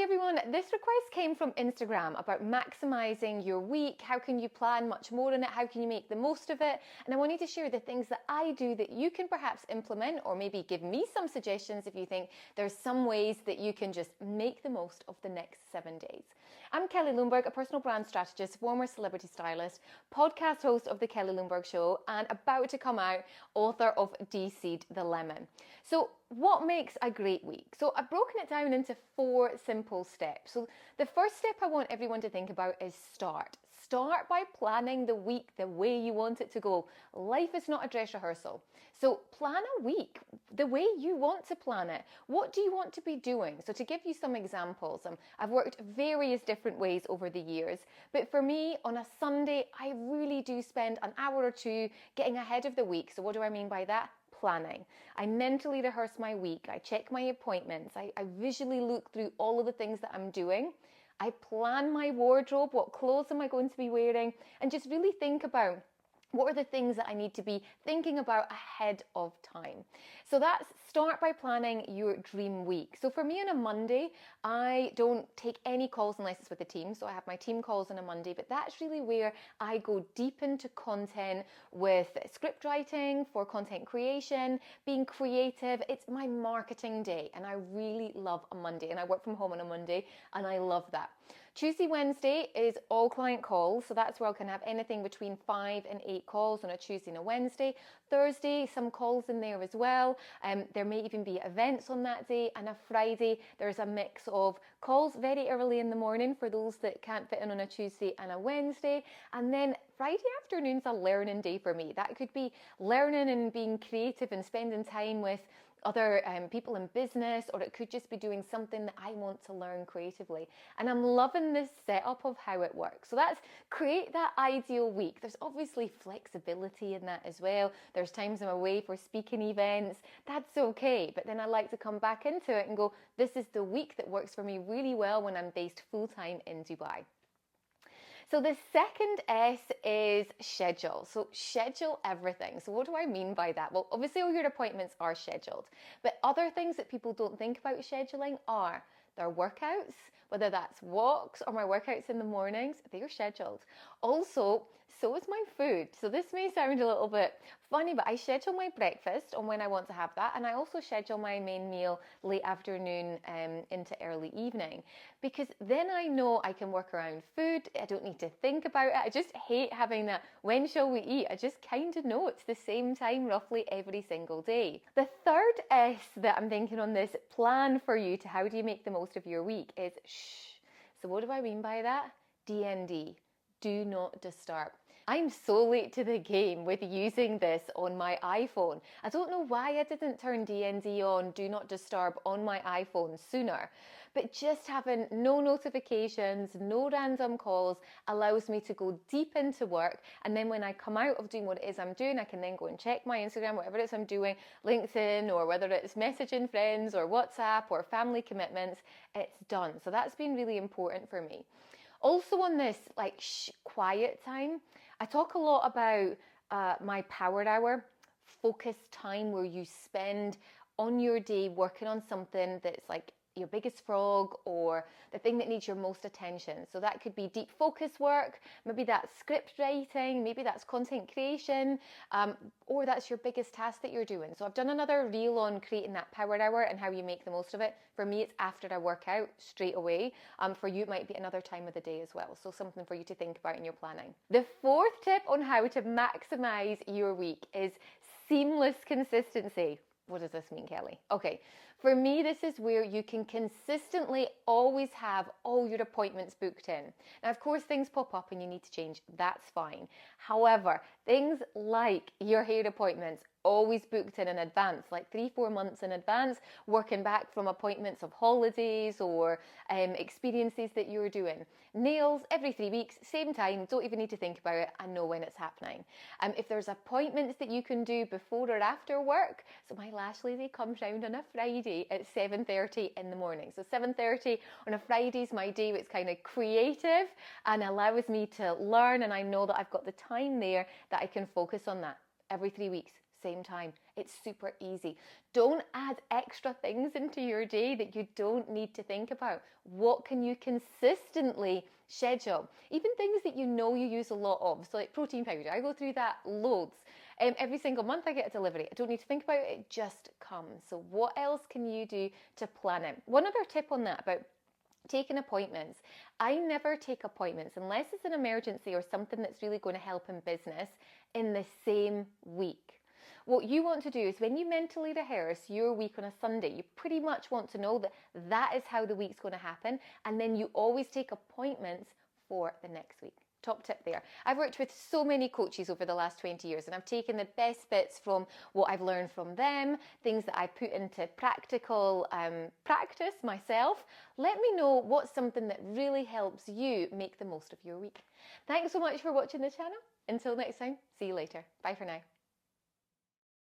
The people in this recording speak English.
Hi everyone, this request came from Instagram about maximizing your week. How can you plan much more in it? How can you make the most of it? And I wanted to share the things that I do that you can perhaps implement, or maybe give me some suggestions if you think there's some ways that you can just make the most of the next 7 days. I'm Kelly Lundberg, a personal brand strategist, former celebrity stylist, podcast host of The Kelly Lundberg Show, and about to come out, author of De-Seed the Lemon. So what makes a great week? So I've broken it down into 4 simple steps. So the first step I want everyone to think about is start. Start by planning the week the way you want it to go. Life is not a dress rehearsal. So plan a week the way you want to plan it. What do you want to be doing? So to give you some examples, I've worked various different ways over the years, but for me on a Sunday, I really do spend an hour or two getting ahead of the week. So what do I mean by that? Planning. I mentally rehearse my week. I check my appointments. I visually look through all of the things that I'm doing. I plan my wardrobe. What clothes am I going to be wearing? And just really think about what are the things that I need to be thinking about ahead of time. So that's start by planning your dream week. So for me on a Monday, I don't take any calls unless it's with the team. So I have my team calls on a Monday, but that's really where I go deep into content with script writing, for content creation, being creative. It's my marketing day and I really love a Monday, and I work from home on a Monday and I love that. Tuesday, Wednesday is all client calls. So that's where I can have anything between 5 and 8 calls on a Tuesday and a Wednesday. Thursday, some calls in there as well. There may even be events on that day. And a Friday, there's a mix of calls very early in the morning for those that can't fit in on a Tuesday and a Wednesday. And then Friday afternoon's a learning day for me. That could be learning and being creative and spending time with other people in business, or it could just be doing something that I want to learn creatively. And I'm loving this setup of how it works. So that's create that ideal week. There's obviously flexibility in that as well. There's times I'm away for speaking events. That's okay. But then I like to come back into it and go, this is the week that works for me really well when I'm based full-time in Dubai. So the second S is schedule. So schedule everything. So what do I mean by that? Well, obviously all your appointments are scheduled, but other things that people don't think about scheduling are their workouts, whether that's walks or my workouts in the mornings, they are scheduled. Also, so is my food. So this may sound a little bit funny, but I schedule my breakfast on when I want to have that. And I also schedule my main meal late afternoon into early evening, because then I know I can work around food. I don't need to think about it. I just hate having that, when shall we eat? I just kind of know it's the same time roughly every single day. The third S that I'm thinking on this plan for you to how do you make the most of your week is shh. So what do I mean by that? DND. Do not disturb. I'm so late to the game with using this on my iPhone. I don't know why I didn't turn DND on, do not disturb, on my iPhone sooner. But just having no notifications, no random calls allows me to go deep into work. And then when I come out of doing what it is I'm doing, I can then go and check my Instagram, whatever it is I'm doing, LinkedIn, or whether it's messaging friends or WhatsApp or family commitments, it's done. So that's been really important for me. Also on this quiet time, I talk a lot about my power hour, focused time where you spend on your day working on something that's like your biggest frog or the thing that needs your most attention. So that could be deep focus work, maybe that's script writing, maybe that's content creation, or that's your biggest task that you're doing. So I've done another reel on creating that power hour and how you make the most of it. For me, it's after I work out straight away. For you, it might be another time of the day as well. So something for you to think about in your planning. The fourth tip on how to maximize your week is seamless consistency. What does this mean, Kelly? Okay, for me, this is where you can consistently always have all your appointments booked in. Now, of course, things pop up and you need to change. That's fine. However, things like your hair appointments, always booked in advance, like 3-4 months in advance, working back from appointments of holidays or experiences that you're doing. Nails, every 3 weeks, same time, don't even need to think about it, I know when it's happening. If there's appointments that you can do before or after work, so my lash lady comes round on a Friday at 7:30 in the morning. So 7:30 on a Friday is my day. It's kind of creative and allows me to learn, and I know that I've got the time there that I can focus on that every 3 weeks. same time. It's super easy. Don't add extra things into your day that you don't need to think about. What can you consistently schedule? Even things that you know you use a lot of. So like protein powder, I go through that loads. Every single month I get a delivery. I don't need to think about it, it just comes. So what else can you do to plan it? One other tip on that about taking appointments. I never take appointments unless it's an emergency or something that's really going to help in business in the same week. What you want to do is when you mentally rehearse your week on a Sunday, you pretty much want to know that that is how the week's going to happen, and then you always take appointments for the next week. Top tip there. I've worked with so many coaches over the last 20 years and I've taken the best bits from what I've learned from them, things that I put into practical practice myself. Let me know what's something that really helps you make the most of your week. Thanks so much for watching the channel. Until next time, see you later. Bye for now.